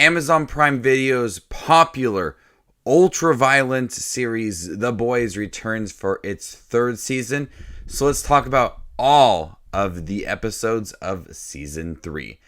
Amazon Prime Video's popular ultra-violent series The Boys returns for its third season. So let's talk about all of the episodes of season 3.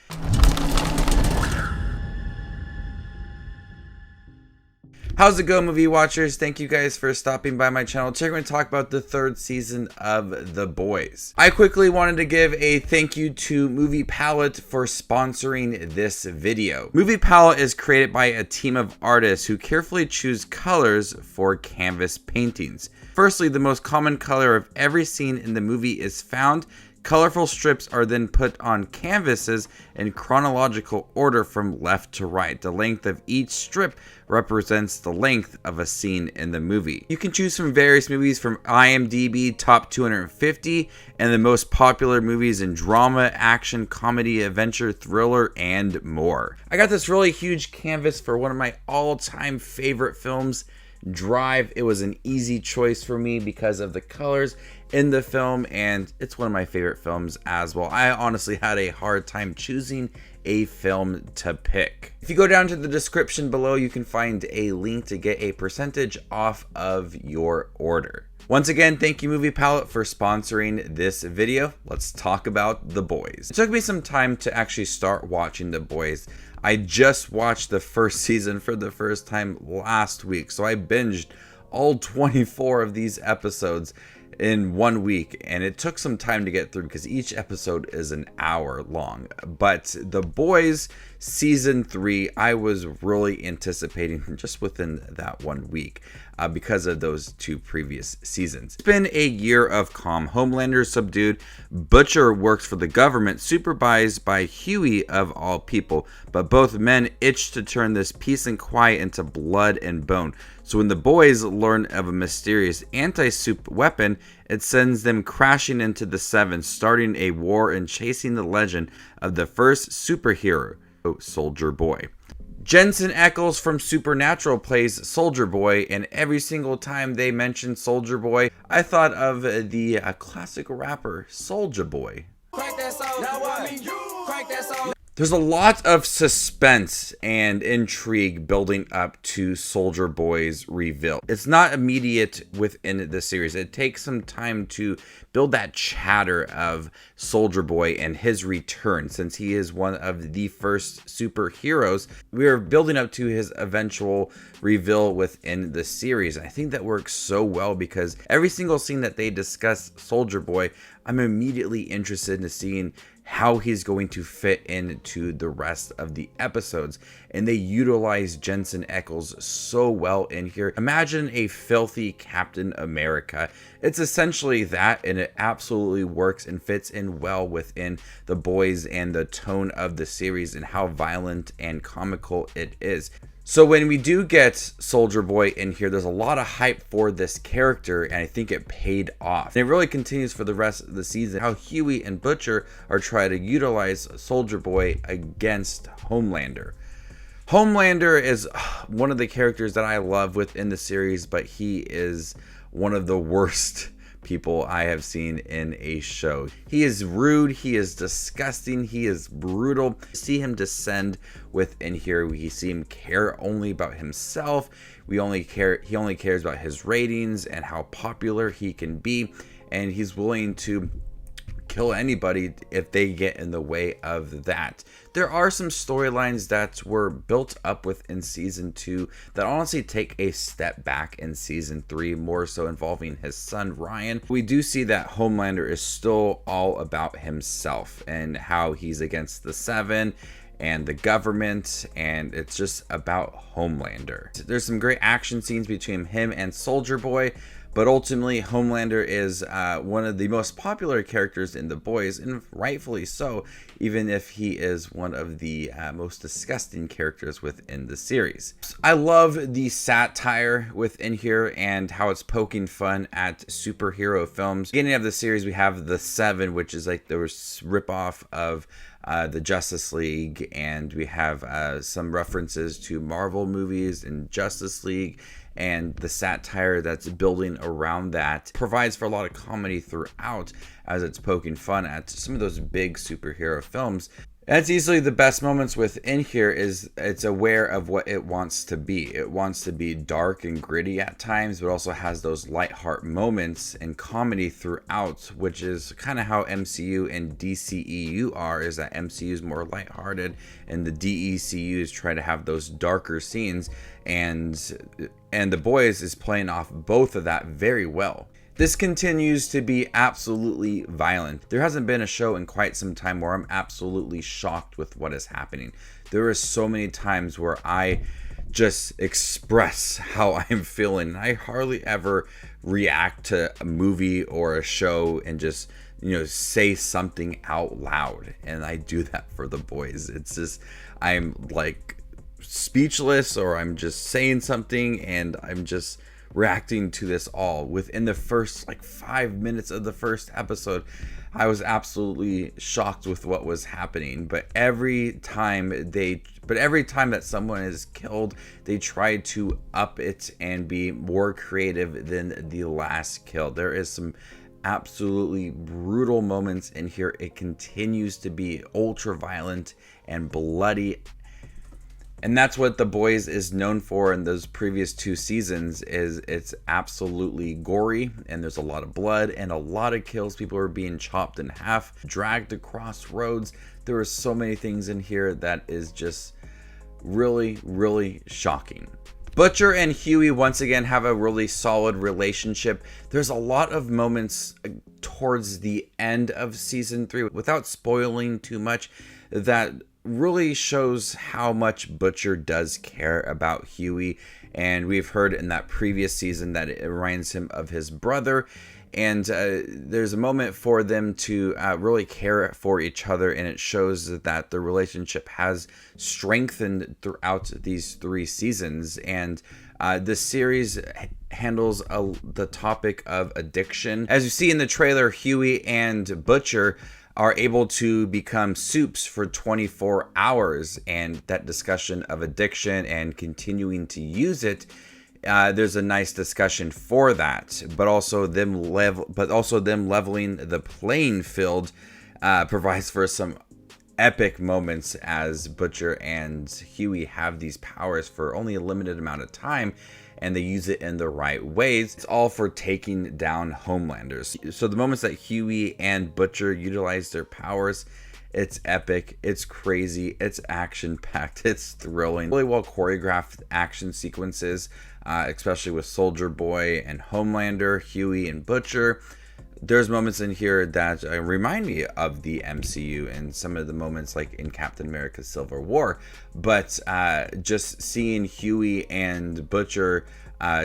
How's it going, movie watchers? Thank you guys for stopping by my channel. Today we're going to talk about the third season of The Boys. I quickly wanted to give a thank you to Movie Palette for sponsoring this video. Movie Palette is created by a team of artists who carefully choose colors for canvas paintings. Firstly, the most common color of every scene in the movie is found. Colorful strips are then put on canvases in chronological order from left to right. The length of each strip represents the length of a scene in the movie. You can choose from various movies from IMDb Top 250 and the most popular movies in drama, action, comedy, adventure, thriller, and more. I got this really huge canvas for one of my all-time favorite films, Drive. It was an easy choice for me because of the colors in the film, and it's one of my favorite films as well. I honestly had a hard time choosing a film to pick. If you go down to the description below, you can find a link to get a percentage off of your order. Once again, thank you Movie Palette for sponsoring this video. Let's talk about The Boys. It took me some time to actually start watching The Boys. I just watched the first season for the first time last week, so I binged all 24 of these episodes in 1 week, and it took some time to get through because each episode is an hour long. But The Boys season 3, I was really anticipating just within that 1 week because of those 2 previous seasons. It's been a year of calm. Homelander subdued. Butcher works for the government, supervised by Huey of all people. But both men itch to turn this peace and quiet into blood and bone. So when the boys learn of a mysterious anti-soup weapon, it sends them crashing into the Seven, starting a war and chasing the legend of the first superhero, Soldier Boy. Jensen Ackles from Supernatural plays Soldier Boy, and every single time they mention Soldier Boy, I thought of the classic rapper Soulja Boy. Crank that song. Now what? Crank that song. There's a lot of suspense and intrigue building up to Soldier Boy's reveal. It's not immediate within the series. It takes some time to build that chatter of Soldier Boy and his return, since he is one of the first superheroes. We are building up to his eventual reveal within the series. I think that works so well because every single scene that they discuss Soldier Boy, I'm immediately interested in seeing how he's going to fit into the rest of the episodes. And they utilize Jensen Ackles so well in here. Imagine a filthy Captain America. It's essentially that, and it absolutely works and fits in well within The Boys and the tone of the series and how violent and comical it is. So when we do get Soldier Boy in here, there's a lot of hype for this character, and I think it paid off. And it really continues for the rest of the season, how Huey and Butcher are trying to utilize Soldier Boy against Homelander. Homelander is one of the characters that I love within the series, but he is one of the worst people I have seen in a show. He is rude, he is disgusting, he is brutal. See him descend within here. We see him care only about himself. He only cares about his ratings and how popular he can be, and he's willing to kill anybody if they get in the way of that. There are some storylines that were built up within season 2 that honestly take a step back in season 3, more so involving his son Ryan. We do see that Homelander is still all about himself and how he's against the Seven and the government, and it's just about Homelander. There's some great action scenes between him and Soldier Boy, but ultimately Homelander is one of the most popular characters in The Boys, and rightfully so, even if he is one of the most disgusting characters within the series. I love the satire within here and how it's poking fun at superhero films. Beginning of the series, we have the Seven, which is like the ripoff of the Justice League, and we have some references to Marvel movies and Justice League, and the satire that's building around that provides for a lot of comedy throughout as it's poking fun at some of those big superhero films. And it's easily the best moments within here is it's aware of what it wants to be. It wants to be dark and gritty at times, but also has those lightheart moments and comedy throughout, which is kind of how MCU and DCEU are, is that MCU is more lighthearted and the DECUs try to have those darker scenes, and The Boys is playing off both of that very well. This continues to be absolutely violent. There hasn't been a show in quite some time where I'm absolutely shocked with what is happening. There are so many times where I just express how I'm feeling. I hardly ever react to a movie or a show and just, say something out loud. And I do that for The Boys. It's just, I'm like speechless, or I'm just saying something and I'm just reacting to this all within the first 5 minutes of the first episode. I was absolutely shocked with what was happening, but every time that someone is killed, they try to up it and be more creative than the last kill. There is some absolutely brutal moments in here. It continues to be ultra violent and bloody. And that's what The Boys is known for in those previous 2 seasons, is it's absolutely gory, and there's a lot of blood and a lot of kills. People are being chopped in half, dragged across roads. There are so many things in here that is just really, really shocking. Butcher and Hughie once again have a really solid relationship. There's a lot of moments towards the end of season 3, without spoiling too much, that really shows how much Butcher does care about Hughie. And we've heard in that previous season that it reminds him of his brother. And there's a moment for them to really care for each other, and it shows that the relationship has strengthened throughout these 3 seasons. And this series handles the topic of addiction. As you see in the trailer, Hughie and Butcher are able to become soups for 24 hours, and that discussion of addiction and continuing to use it, there's a nice discussion for that, but also them leveling the playing field provides for some epic moments as Butcher and Hughie have these powers for only a limited amount of time, and they use it in the right ways. It's all for taking down Homelanders. So the moments that Hughie and Butcher utilize their powers, it's epic, it's crazy, it's action-packed, it's thrilling. Really well choreographed action sequences, especially with Soldier Boy and Homelander, Hughie and Butcher. There's moments in here that remind me of the MCU and some of the moments like in Captain America Civil War. But just seeing Hughie and Butcher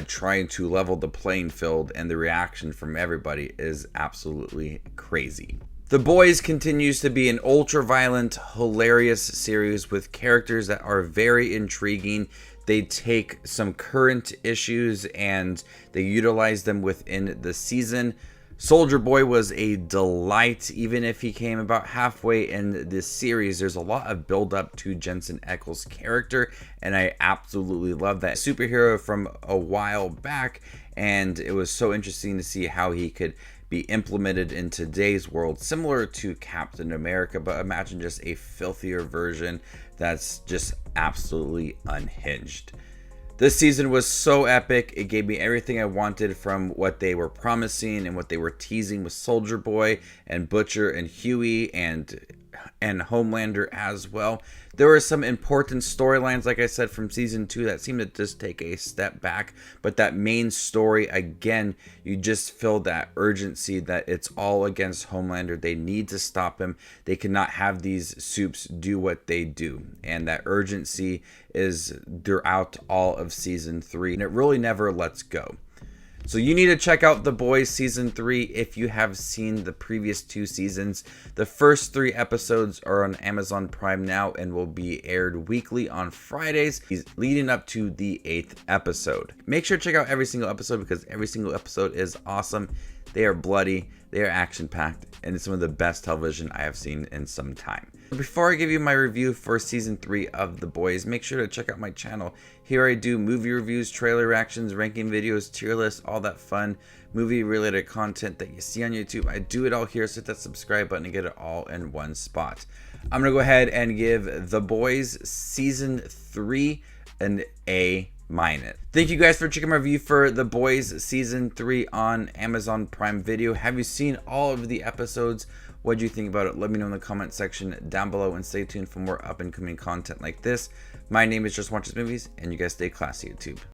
trying to level the playing field and the reaction from everybody is absolutely crazy. The Boys continues to be an ultra-violent, hilarious series with characters that are very intriguing. They take some current issues and they utilize them within the season. Soldier Boy was a delight, even if he came about halfway in this series. There's a lot of build up to Jensen Ackles' character, and I absolutely love that superhero from a while back, and it was so interesting to see how he could be implemented in today's world, similar to Captain America, but imagine just a filthier version that's just absolutely unhinged. This season was so epic. It gave me everything I wanted from what they were promising and what they were teasing with Soldier Boy and Butcher and Hughie and Homelander as well. There were some important storylines, like I said, from season 2 that seemed to just take a step back. But that main story, again, you just feel that urgency that it's all against Homelander. They need to stop him. They cannot have these soups do what they do. And that urgency is throughout all of season 3. And it really never lets go. So you need to check out The Boys Season 3 if you have seen the previous 2 seasons. The first 3 episodes are on Amazon Prime now and will be aired weekly on Fridays, leading up to the 8th episode. Make sure to check out every single episode because every single episode is awesome. They are bloody, they are action-packed, and it's some of the best television I have seen in some time. Before I give you my review for Season 3 of The Boys, make sure to check out my channel. Here I do movie reviews, trailer reactions, ranking videos, tier lists, all that fun movie-related content that you see on YouTube. I do it all here, so hit that subscribe button and get it all in one spot. I'm going to go ahead and give The Boys Season 3 an A-. Thank you guys for checking my review for The Boys Season 3 on Amazon Prime Video. Have you seen all of the episodes? What do you think about it? Let me know in the comment section down below, and stay tuned for more up and coming content like this. My name is Just Watches Movies, and you guys stay classy, YouTube.